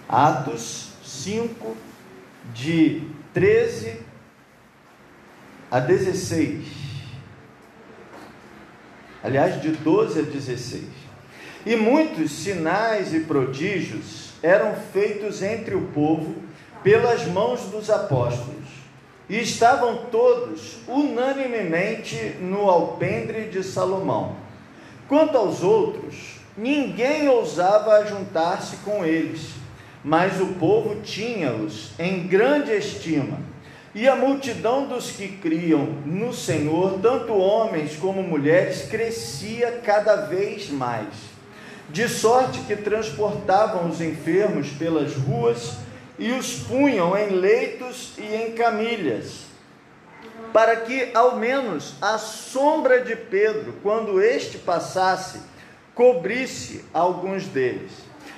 Atos 5, de 13 a 16. Aliás, de 12 a 16. E muitos sinais e prodígios eram feitos entre o povo pelas mãos dos apóstolos, e estavam todos unanimemente no alpendre de Salomão. Quanto aos outros, ninguém ousava juntar-se com eles, mas o povo tinha-os em grande estima, e a multidão dos que criam no Senhor, tanto homens como mulheres, crescia cada vez mais, de sorte que transportavam os enfermos pelas ruas e os punham em leitos e em camilhas, para que ao menos a sombra de Pedro, quando este passasse, cobrisse alguns deles.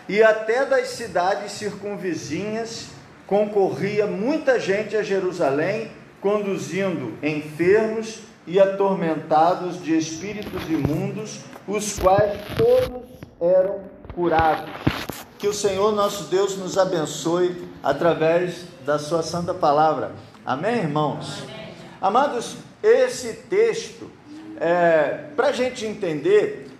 E até das cidades circunvizinhas concorria muita gente a Jerusalém, conduzindo enfermos e atormentados de espíritos imundos, os quais todos eram curados. Que o Senhor nosso Deus nos abençoe através da sua santa palavra. Amém, irmãos? Amém. Amados, esse texto, para a gente entender,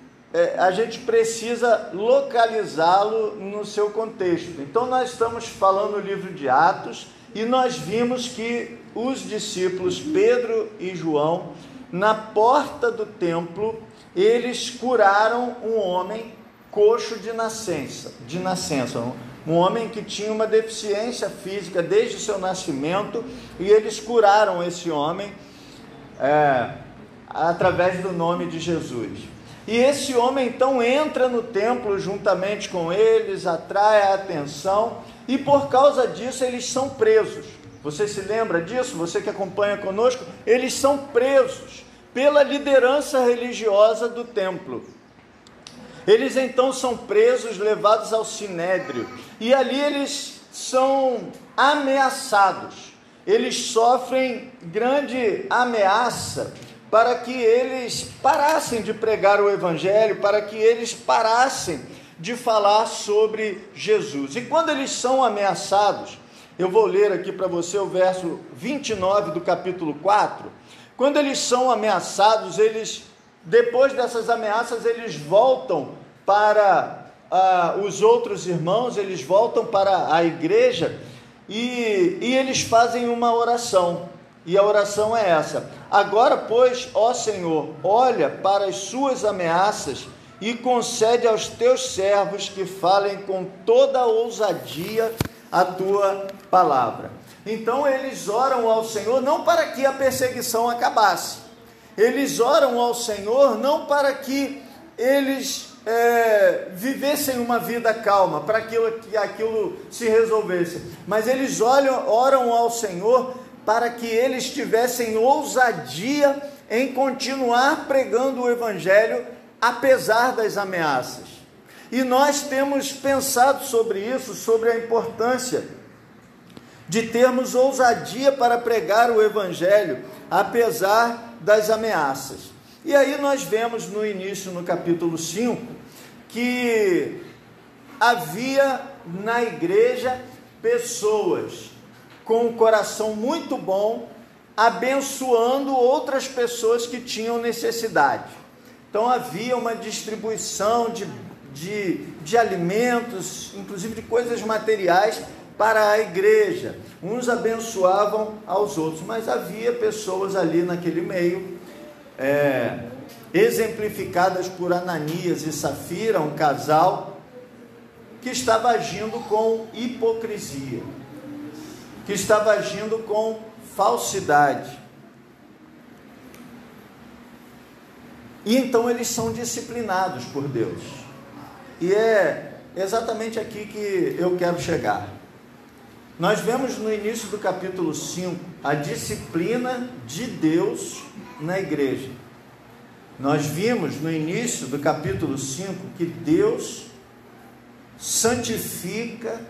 a gente precisa localizá-lo no seu contexto. Então nós estamos falando no livro de Atos, e nós vimos que os discípulos Pedro e João, na porta do templo, eles curaram um homem coxo de nascença, um homem que tinha uma deficiência física desde o seu nascimento, e eles curaram esse homem através do nome de Jesus. E esse homem então entra no templo juntamente com eles, atrai a atenção, e por causa disso eles são presos. Você se lembra disso? Você que acompanha conosco, eles são presos pela liderança religiosa do templo. Eles então são presos, levados ao Sinédrio, e ali eles são ameaçados. Eles sofrem grande ameaça para que eles parassem de pregar o Evangelho, para que eles parassem de falar sobre Jesus. E quando eles são ameaçados, eu vou ler aqui para você o verso 29 do capítulo 4. Quando eles são ameaçados, depois dessas ameaças, eles voltam para os outros irmãos, eles voltam para a igreja, e eles fazem uma oração. E a oração é essa: agora, pois, ó Senhor, olha para as suas ameaças e concede aos teus servos que falem com toda a ousadia a tua palavra. Então eles oram ao Senhor não para que a perseguição acabasse, eles oram ao Senhor não para que eles vivessem uma vida calma, para que aquilo se resolvesse, mas eles oram ao Senhor para que eles tivessem ousadia em continuar pregando o Evangelho, apesar das ameaças. E nós temos pensado sobre isso, sobre a importância de termos ousadia para pregar o Evangelho, apesar das ameaças. E aí nós vemos no início, no capítulo 5, que havia na igreja pessoas com um coração muito bom, abençoando outras pessoas que tinham necessidade. Então havia uma distribuição de alimentos, inclusive de coisas materiais, para a igreja. Uns abençoavam aos outros, mas havia pessoas ali naquele meio, exemplificadas por Ananias e Safira, um casal que estava agindo com hipocrisia, que estava agindo com falsidade. E então eles são disciplinados por Deus. E é exatamente aqui que eu quero chegar. Nós vemos no início do capítulo 5 a disciplina de Deus na igreja. Nós vimos no início do capítulo 5 que Deus santifica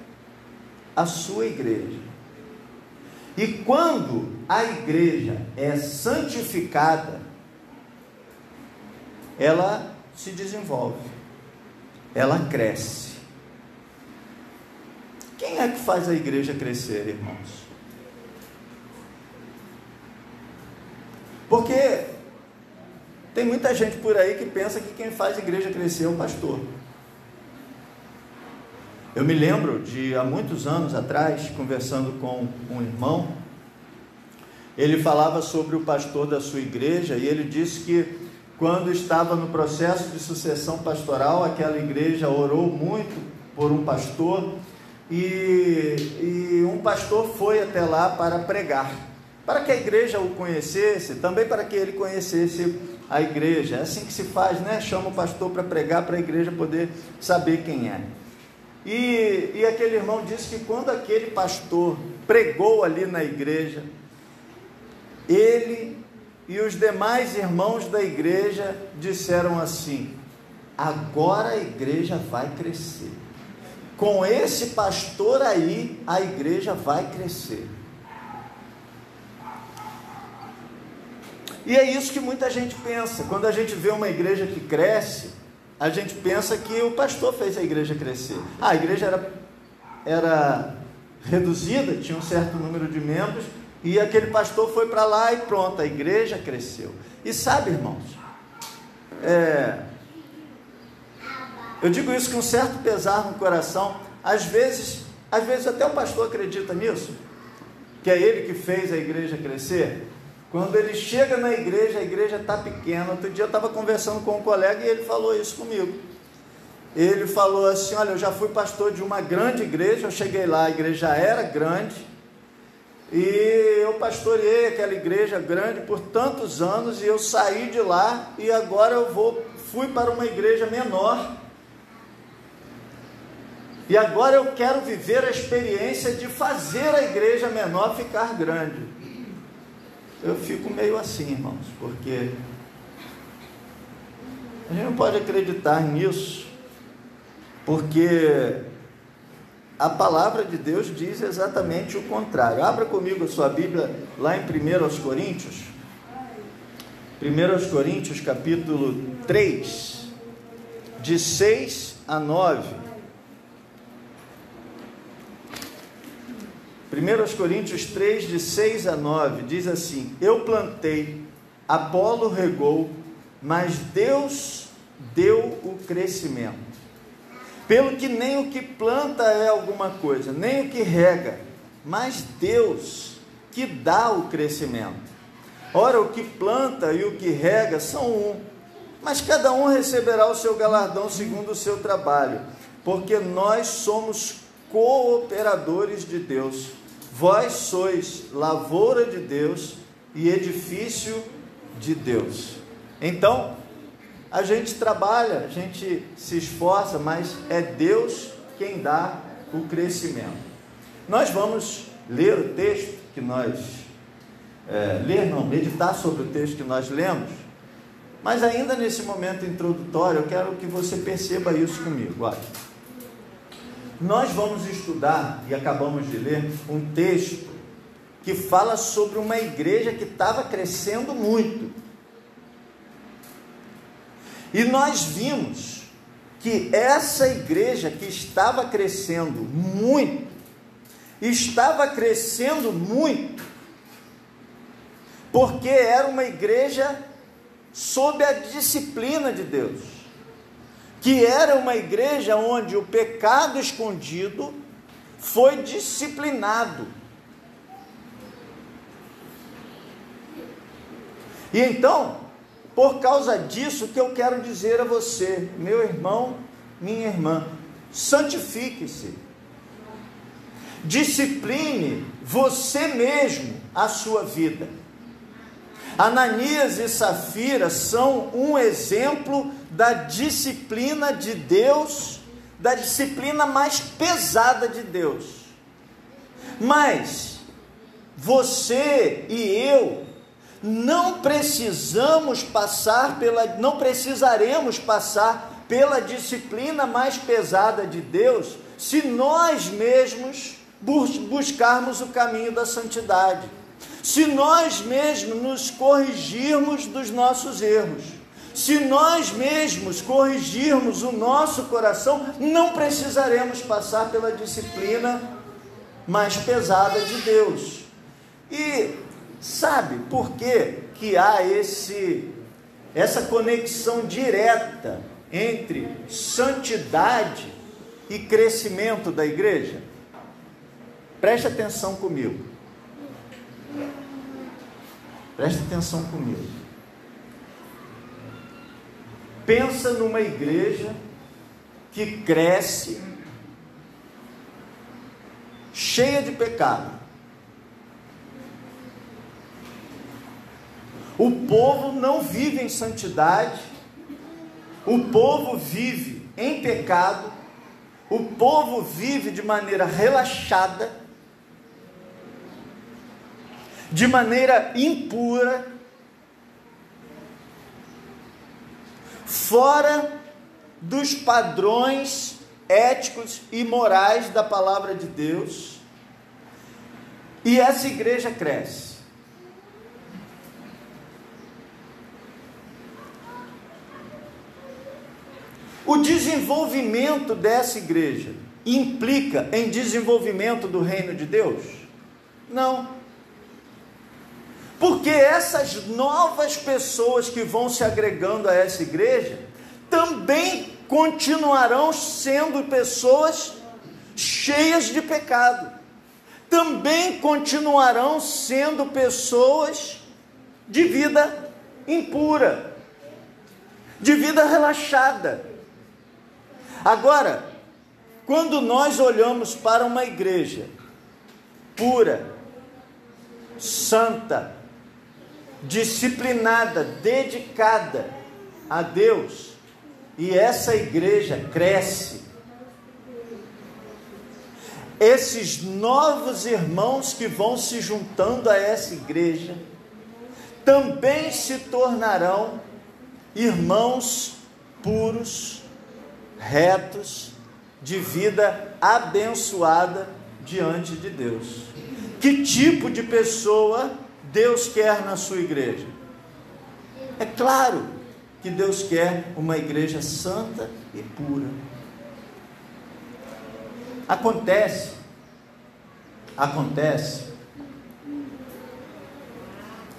a sua igreja. E quando a igreja é santificada, ela se desenvolve, ela cresce. Quem é que faz a igreja crescer, irmãos? Porque tem muita gente por aí que pensa que quem faz a igreja crescer é o pastor. Eu me lembro de há muitos anos atrás, conversando com um irmão, ele falava sobre o pastor da sua igreja e ele disse que quando estava no processo de sucessão pastoral, aquela igreja orou muito por um pastor e um pastor foi até lá para pregar, para que a igreja o conhecesse, também para que ele conhecesse a igreja. É assim que se faz, né? Chama o pastor para pregar, para a igreja poder saber quem é. E aquele irmão disse que quando aquele pastor pregou ali na igreja, ele e os demais irmãos da igreja disseram assim: agora a igreja vai crescer. Com esse pastor aí, a igreja vai crescer. E é isso que muita gente pensa. Quando a gente vê uma igreja que cresce, a gente pensa que o pastor fez a igreja crescer. A igreja era reduzida, tinha um certo número de membros, e aquele pastor foi para lá e pronto, a igreja cresceu. E sabe, irmãos, eu digo isso com um certo pesar no coração. Às vezes até o pastor acredita nisso, que é ele que fez a igreja crescer. Quando ele chega na igreja, a igreja está pequena. Outro dia eu estava conversando com um colega e ele falou isso comigo. Ele falou assim: olha, eu já fui pastor de uma grande igreja, eu cheguei lá, a igreja já era grande, e eu pastoreei aquela igreja grande por tantos anos, e eu saí de lá, e agora fui para uma igreja menor, e agora eu quero viver a experiência de fazer a igreja menor ficar grande. Eu fico meio assim, irmãos, porque a gente não pode acreditar nisso, porque a palavra de Deus diz exatamente o contrário. Abra comigo a sua Bíblia lá em 1 Coríntios, 1 Coríntios capítulo 3, de 6 a 9. 1 Coríntios 3, de 6 a 9, diz assim: eu plantei, Apolo regou, mas Deus deu o crescimento. Pelo que nem o que planta é alguma coisa, nem o que rega, mas Deus que dá o crescimento. Ora, o que planta e o que rega são um, mas cada um receberá o seu galardão segundo o seu trabalho, porque nós somos cooperadores de Deus. Vós sois lavoura de Deus e edifício de Deus. Então, a gente trabalha, a gente se esforça, mas é Deus quem dá o crescimento. Nós vamos ler o texto que nós... meditar sobre o texto que nós lemos, mas ainda nesse momento introdutório, eu quero que você perceba isso comigo. Olha, nós vamos estudar, e acabamos de ler, um texto que fala sobre uma igreja que estava crescendo muito. E nós vimos que essa igreja que estava crescendo muito, porque era uma igreja sob a disciplina de Deus, que era uma igreja onde o pecado escondido foi disciplinado. E então, por causa disso que eu quero dizer a você, meu irmão, minha irmã, santifique-se, discipline você mesmo a sua vida. Ananias e Safira são um exemplo da disciplina de Deus, da disciplina mais pesada de Deus. Mas você e eu não precisaremos passar pela disciplina mais pesada de Deus, se nós mesmos buscarmos o caminho da santidade, se nós mesmos nos corrigirmos dos nossos erros, Se nós mesmos corrigirmos o nosso coração, não precisaremos passar pela disciplina mais pesada de Deus. E sabe por que há essa conexão direta entre santidade e crescimento da igreja? Preste atenção comigo. Preste atenção comigo. Pensa numa igreja que cresce, cheia de pecado. O povo não vive em santidade, o povo vive em pecado, o povo vive de maneira relaxada, de maneira impura, fora dos padrões éticos e morais da palavra de Deus, e essa igreja cresce. O desenvolvimento dessa igreja implica em desenvolvimento do reino de Deus? Não. Porque essas novas pessoas que vão se agregando a essa igreja também continuarão sendo pessoas cheias de pecado, também continuarão sendo pessoas de vida impura, de vida relaxada. Agora, quando nós olhamos para uma igreja pura, santa, disciplinada, dedicada a Deus, e essa igreja cresce, esses novos irmãos que vão se juntando a essa igreja também se tornarão irmãos puros, retos, de vida abençoada diante de Deus. Que tipo de pessoa Deus quer na sua igreja? É claro que Deus quer uma igreja santa e pura. Acontece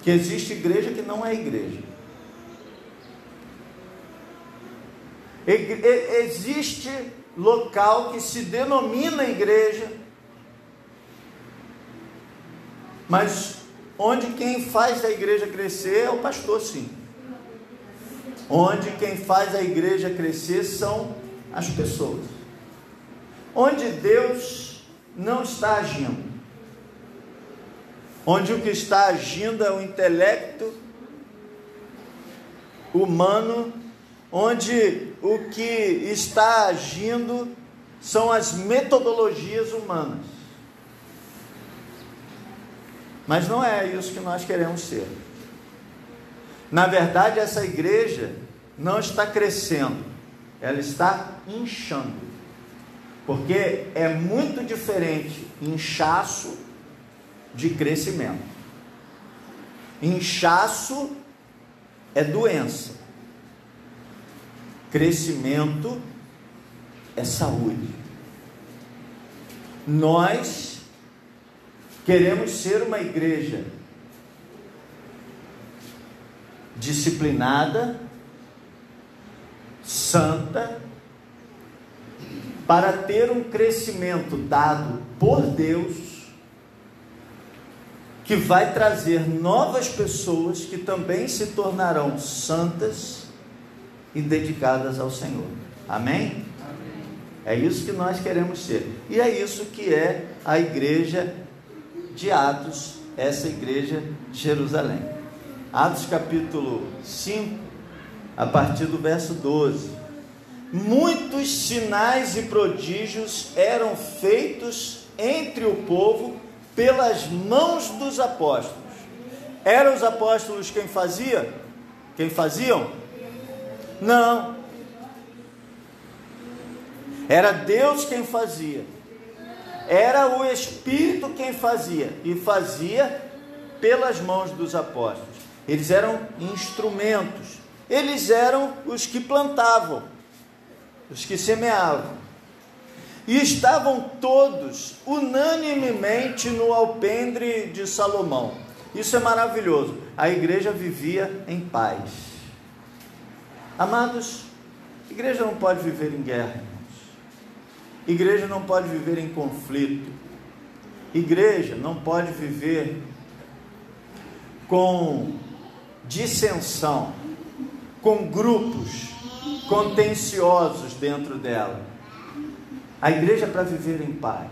que existe igreja que não é igreja. Existe local que se denomina igreja, mas onde quem faz a igreja crescer é o pastor, sim. Onde quem faz a igreja crescer são as pessoas. Onde Deus não está agindo. Onde o que está agindo é o intelecto humano, onde o que está agindo são as metodologias humanas. Mas não é isso que nós queremos ser. Na verdade, essa igreja não está crescendo, ela está inchando. Porque é muito diferente inchaço de crescimento. Inchaço é doença. Crescimento é saúde. Nós queremos ser uma igreja disciplinada, santa, para ter um crescimento dado por Deus, que vai trazer novas pessoas que também se tornarão santas e dedicadas ao Senhor. Amém? Amém? É isso que nós queremos ser. E é isso que é a igreja de Atos, essa igreja de Jerusalém. Atos capítulo 5, a partir do verso 12. Muitos sinais e prodígios eram feitos entre o povo pelas mãos dos apóstolos. Eram os apóstolos quem fazia? Quem faziam? Não. Era Deus quem fazia. Era o Espírito quem fazia. E fazia pelas mãos dos apóstolos. Eles eram instrumentos. eles eram os que plantavam, os que semeavam. E estavam todos unanimemente no alpendre de Salomão. Isso é maravilhoso. A igreja vivia em paz. Amados, igreja não pode viver em guerra, irmãos. Igreja não pode viver em conflito. Igreja não pode viver com dissensão, com grupos contenciosos dentro dela. A igreja é para viver em paz.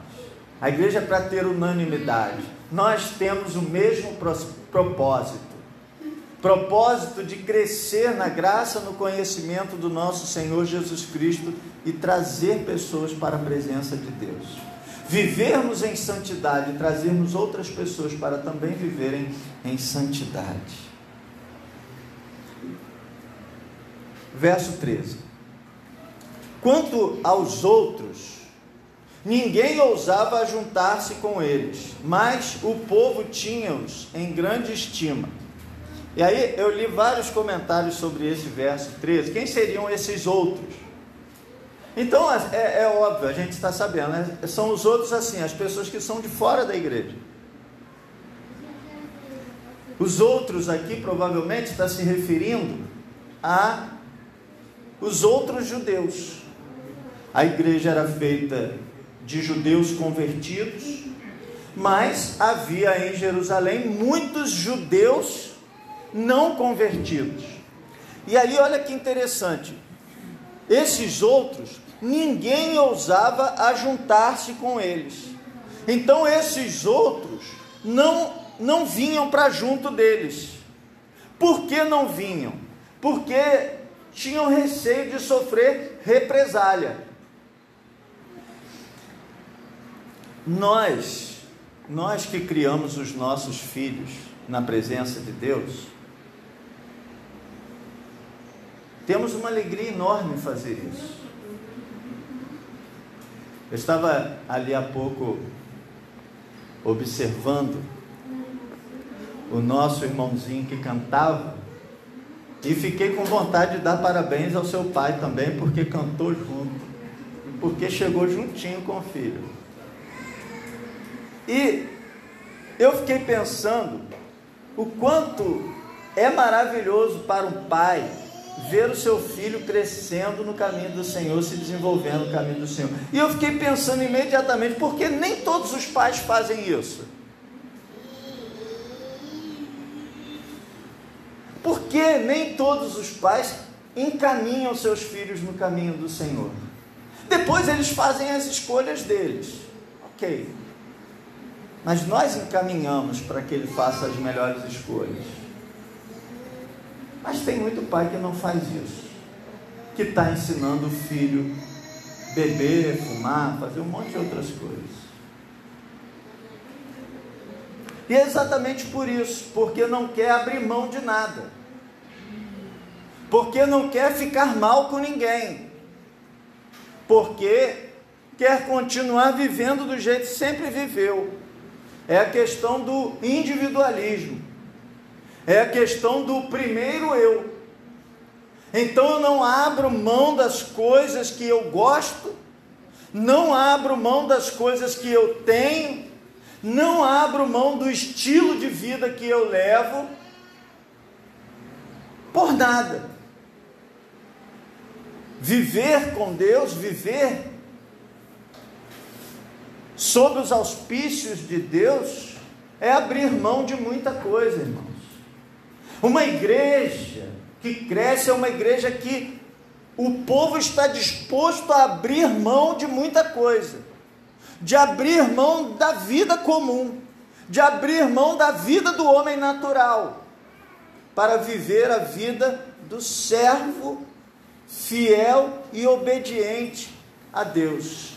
A igreja é para ter unanimidade. Nós temos o mesmo propósito de crescer na graça, no conhecimento do nosso Senhor Jesus Cristo e trazer pessoas para a presença de Deus. Vivermos em santidade e trazermos outras pessoas para também viverem em santidade. Verso 13. Quanto aos outros, ninguém ousava juntar-se com eles, mas o povo tinha-os em grande estima. E aí eu li vários comentários sobre esse verso 13. Quem seriam esses outros? Então é óbvio, a gente está sabendo, né? São os outros assim, as pessoas que são de fora da igreja. Os outros aqui provavelmente está se referindo a os outros judeus. A igreja era feita de judeus convertidos, mas havia em Jerusalém muitos judeus não convertidos. E aí olha que interessante, esses outros, ninguém ousava ajuntar-se com eles. Então esses outros não vinham para junto deles. Por que não vinham? Porque tinham receio de sofrer represália. Nós que criamos os nossos filhos na presença de Deus, temos uma alegria enorme em fazer isso. Eu estava ali há pouco observando o nosso irmãozinho que cantava e fiquei com vontade de dar parabéns ao seu pai também, porque cantou junto, porque chegou juntinho com o filho. E eu fiquei pensando o quanto é maravilhoso para um pai ver o seu filho crescendo no caminho do Senhor, se desenvolvendo no caminho do Senhor. E eu fiquei pensando imediatamente, porque nem todos os pais fazem isso. Porque nem todos os pais encaminham seus filhos no caminho do Senhor. Depois eles fazem as escolhas deles. Ok. Mas nós encaminhamos para que ele faça as melhores escolhas. Mas tem muito pai que não faz isso, que está ensinando o filho a beber, fumar, fazer um monte de outras coisas. E é exatamente por isso, porque não quer abrir mão de nada, porque não quer ficar mal com ninguém, porque quer continuar vivendo do jeito que sempre viveu. É a questão do individualismo. É a questão do primeiro eu. Então eu não abro mão das coisas que eu gosto, não abro mão das coisas que eu tenho, não abro mão do estilo de vida que eu levo, por nada. Viver com Deus, viver sob os auspícios de Deus, é abrir mão de muita coisa, irmãos. Uma igreja que cresce é uma igreja que o povo está disposto a abrir mão de muita coisa, de abrir mão da vida comum, de abrir mão da vida do homem natural, para viver a vida do servo fiel e obediente a Deus.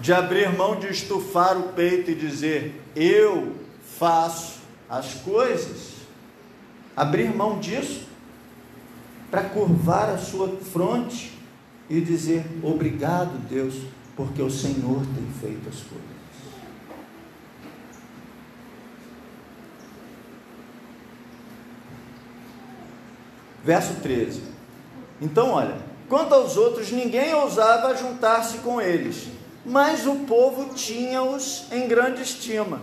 De abrir mão de estufar o peito e dizer, eu faço as coisas, abrir mão disso, para curvar a sua fronte e dizer, obrigado Deus, porque o Senhor tem feito as coisas. Verso 13. Então, olha, quanto aos outros, ninguém ousava juntar-se com eles, mas o povo tinha-os em grande estima.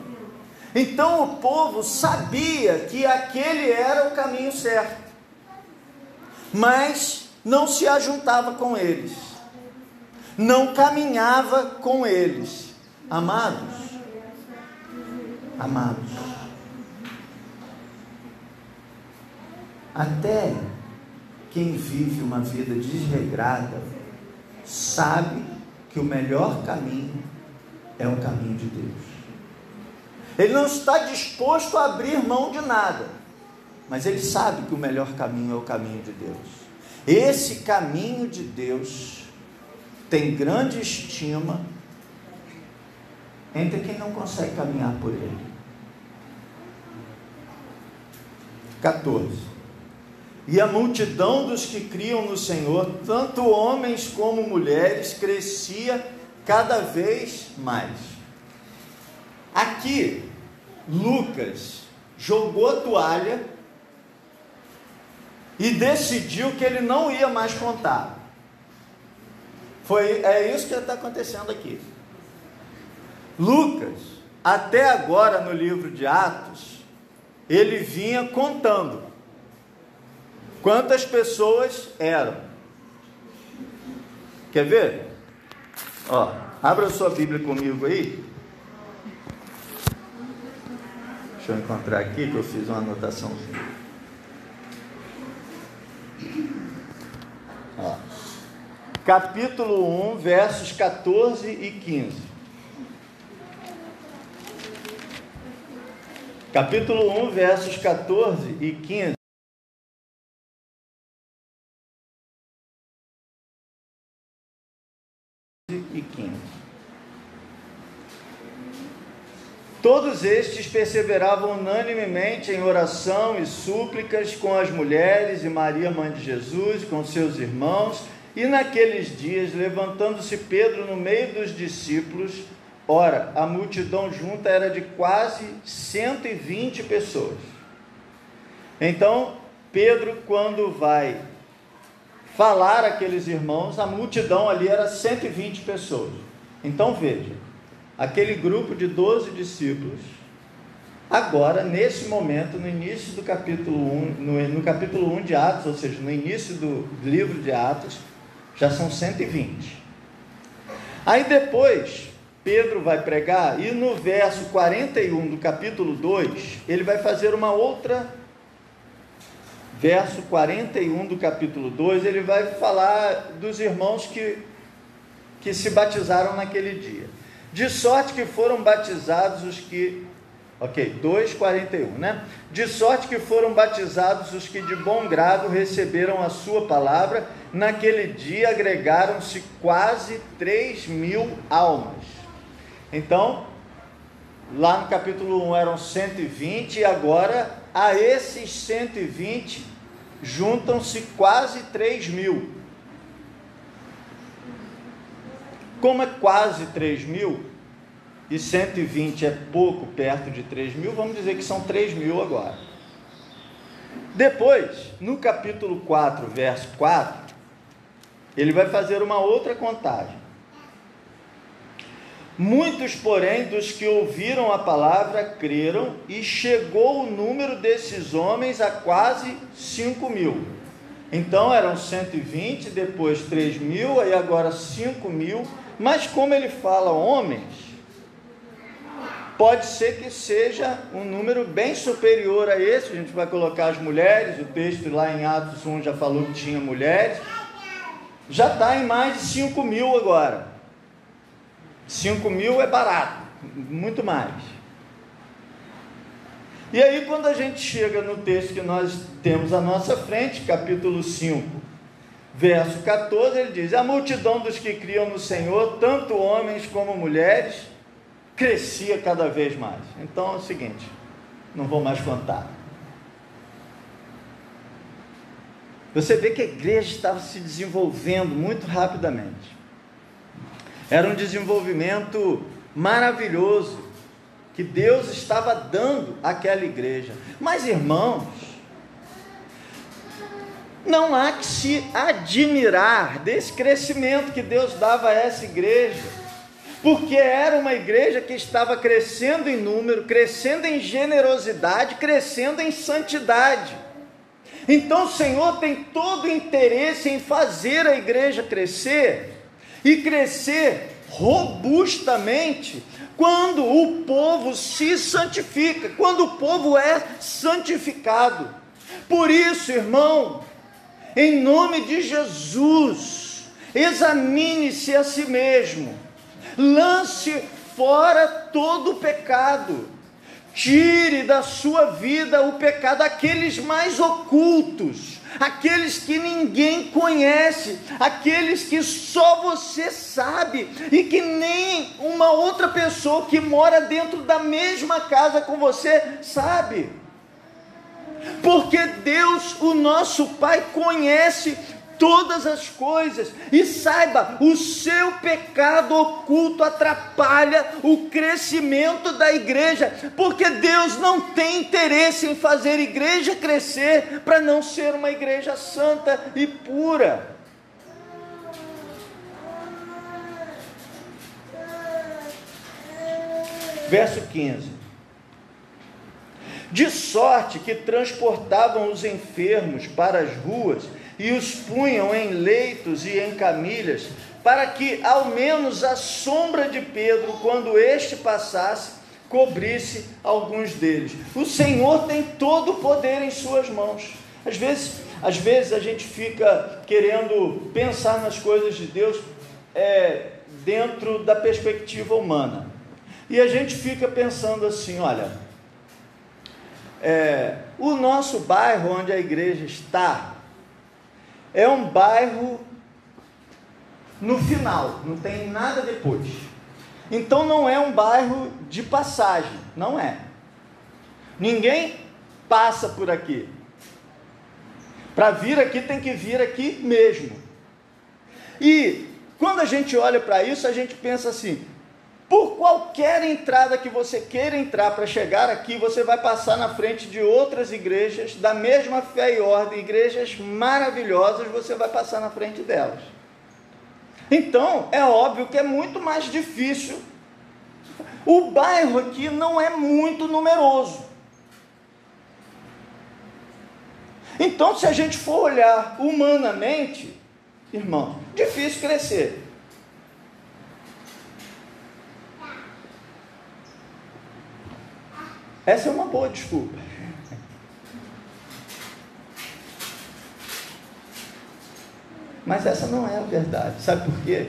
Então o povo sabia que aquele era o caminho certo, mas não se ajuntava com eles, não caminhava com eles. Amados, até quem vive uma vida desregrada sabe que o melhor caminho é o caminho de Deus. Ele não está disposto a abrir mão de nada, mas ele sabe que o melhor caminho é o caminho de Deus. Esse caminho de Deus tem grande estima entre quem não consegue caminhar por ele. 14. E a multidão dos que criam no Senhor, tanto homens como mulheres, crescia cada vez mais. Aqui, Lucas jogou a toalha e decidiu que ele não ia mais contar. É isso que está acontecendo aqui. Lucas, até agora no livro de Atos, ele vinha contando quantas pessoas eram. Quer ver? Ó, abra sua Bíblia comigo aí. Deixa eu encontrar aqui que eu fiz uma anotaçãozinha. Ó. Capítulo 1, versos 14 e 15. Capítulo 1, versos 14 e 15. E 15. Todos estes perseveravam unanimemente em oração e súplicas com as mulheres e Maria, mãe de Jesus, com seus irmãos, e naqueles dias, levantando-se Pedro no meio dos discípulos, ora, a multidão junta era de quase 120 pessoas. Então, Pedro, quando vai falar àqueles irmãos, a multidão ali era 120 pessoas. Então veja, aquele grupo de 12 discípulos, agora, nesse momento, no início do capítulo 1, no capítulo 1 de Atos, ou seja, no início do livro de Atos, já são 120. Aí depois, Pedro vai pregar, e no verso 41 do capítulo 2, ele vai fazer uma outra, verso 41 do capítulo 2, ele vai falar dos irmãos que se batizaram naquele dia. De sorte que foram batizados os que... 2:41, né? De sorte que foram batizados os que de bom grado receberam a sua palavra. Naquele dia agregaram-se quase 3.000 almas. Então, lá no capítulo 1 eram 120, e agora a esses 120 juntam-se quase 3.000. Como é quase 3.000 e 120 é pouco perto de 3.000, vamos dizer que são 3.000 agora. Depois, no capítulo 4, verso 4, ele vai fazer uma outra contagem. Muitos, porém, dos que ouviram a palavra creram, e chegou o número desses homens a quase 5.000. Então eram 120, depois 3.000, aí agora 5.000. Mas como ele fala homens, pode ser que seja um número bem superior a esse. A gente vai colocar as mulheres, o texto lá em Atos 1 já falou que tinha mulheres, já está em mais de 5.000 agora. 5.000 é barato, muito mais. E aí quando a gente chega no texto que nós temos à nossa frente, capítulo 5, verso 14, ele diz: a multidão dos que criam no Senhor, tanto homens como mulheres, crescia cada vez mais. Então é o seguinte, não vou mais contar. Você vê que a igreja estava se desenvolvendo muito rapidamente. Era um desenvolvimento maravilhoso que Deus estava dando àquela igreja. Mas irmãos, Não há que se admirar desse crescimento que Deus dava a essa igreja, porque era uma igreja que estava crescendo em número, crescendo em generosidade, crescendo em santidade. Então o Senhor tem todo o interesse em fazer a igreja crescer, e crescer robustamente, quando o povo se santifica, quando o povo é santificado. Por isso, irmão, em nome de Jesus, examine-se a si mesmo, lance fora todo o pecado, tire da sua vida o pecado, aqueles mais ocultos, aqueles que ninguém conhece, aqueles que só você sabe, e que nem uma outra pessoa que mora dentro da mesma casa com você sabe, porque Deus, o nosso Pai, conhece todas as coisas, e saiba, o seu pecado oculto atrapalha o crescimento da igreja, porque Deus não tem interesse em fazer a igreja crescer, para não ser uma igreja santa e pura. Verso 15: de sorte que transportavam os enfermos para as ruas, e os punham em leitos e em camilhas, para que ao menos a sombra de Pedro, quando este passasse, cobrisse alguns deles. O Senhor tem todo o poder em suas mãos. Às vezes a gente fica querendo pensar nas coisas de Deus dentro da perspectiva humana, e a gente fica pensando assim: olha, o nosso bairro onde a igreja está é um bairro no final, não tem nada depois, então não é um bairro de passagem, não é, ninguém passa por aqui, para vir aqui tem que vir aqui mesmo. E quando a gente olha para isso, a gente pensa assim: por qualquer entrada que você queira entrar para chegar aqui, você vai passar na frente de outras igrejas da mesma fé e ordem, igrejas maravilhosas, você vai passar na frente delas. Então, é óbvio que é muito mais difícil. O bairro aqui não é muito numeroso. Então, se a gente for olhar humanamente, irmão, difícil crescer. Essa é uma boa desculpa. Mas essa não é a verdade. Sabe por quê?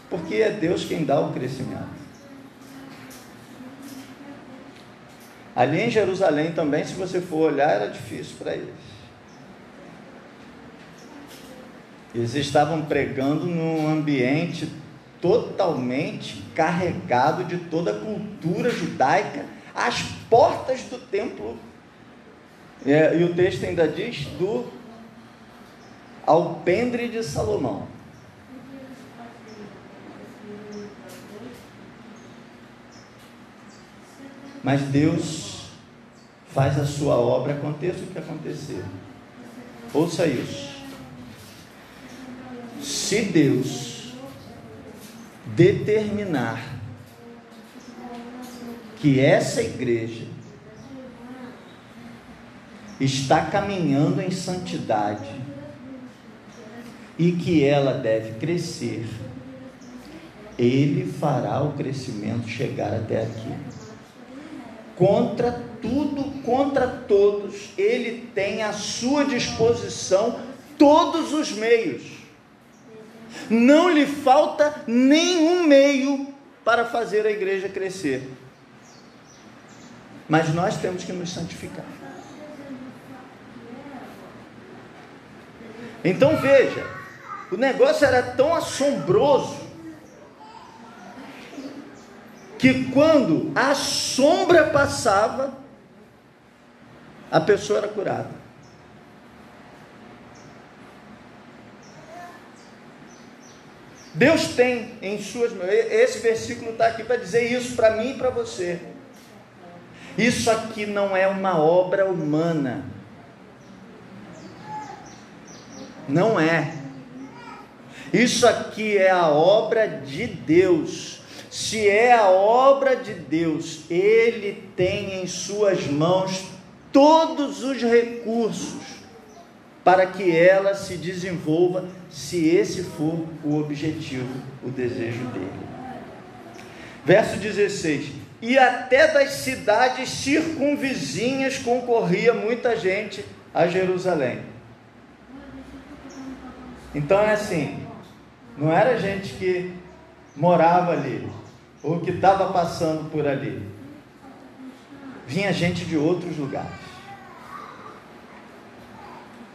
Porque é Deus quem dá o crescimento. Ali em Jerusalém também, se você for olhar, era difícil para eles. Eles estavam pregando num ambiente totalmente carregado de toda a cultura judaica, às portas do templo, e o texto ainda diz, do alpendre de Salomão. Mas Deus faz a sua obra, aconteça o que acontecer. Ouça isso: se Deus determinar que essa igreja está caminhando em santidade e que ela deve crescer, Ele fará o crescimento chegar até aqui. Contra tudo, contra todos, Ele tem à sua disposição todos os meios. Não lhe falta nenhum meio para fazer a igreja crescer. Mas nós temos que nos santificar. Então veja, o negócio era tão assombroso que quando a sombra passava, a pessoa era curada. Deus tem em suas mãos, esse versículo está aqui para dizer isso para mim e para você. Isso aqui não é uma obra humana. Não é. Isso aqui é a obra de Deus. Se é a obra de Deus, Ele tem em suas mãos todos os recursos para que ela se desenvolva, se esse for o objetivo, o desejo dele. Verso 16: e até das cidades circunvizinhas concorria muita gente a Jerusalém. Então é assim, não era gente que morava ali, ou que estava passando por ali. Vinha gente de outros lugares.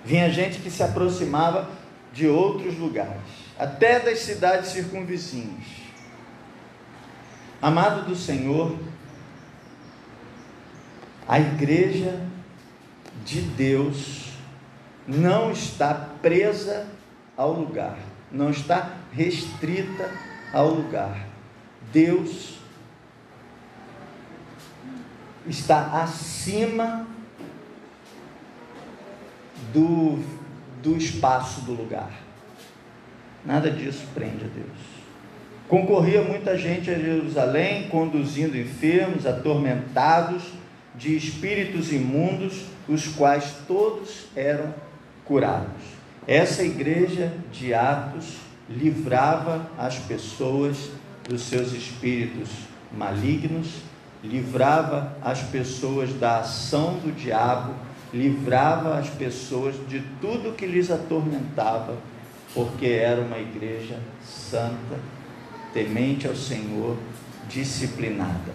Vinha gente que se aproximava de outros lugares, até das cidades circunvizinhas. Amado do Senhor, a igreja de Deus não está presa ao lugar, não está restrita ao lugar. Deus está acima do espaço do lugar. Nada disso prende a Deus. Concorria muita gente a Jerusalém, conduzindo enfermos, atormentados, de espíritos imundos, os quais todos eram curados. Essa igreja de Atos livrava as pessoas dos seus espíritos malignos, livrava as pessoas da ação do diabo, livrava as pessoas de tudo que lhes atormentava, porque era uma igreja santa, temente ao Senhor, disciplinada.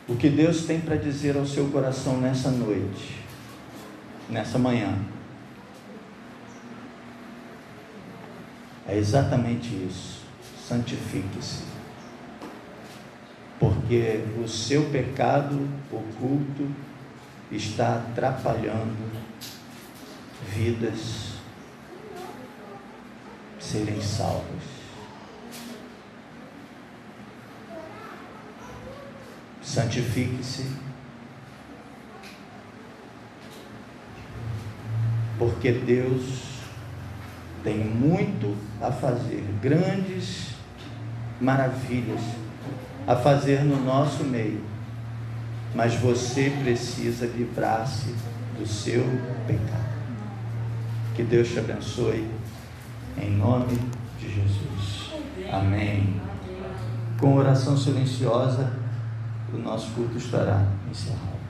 O que Deus tem para dizer ao seu coração nessa noite, nessa manhã, é exatamente isso: santifique-se, porque o seu pecado oculto está atrapalhando vidas serem salvas. Santifique-se, porque Deus tem muito a fazer, grandes maravilhas a fazer no nosso meio, mas você precisa livrar-se do seu pecado. Que Deus te abençoe, em nome de Jesus. Amém. Com oração silenciosa, o nosso culto estará encerrado.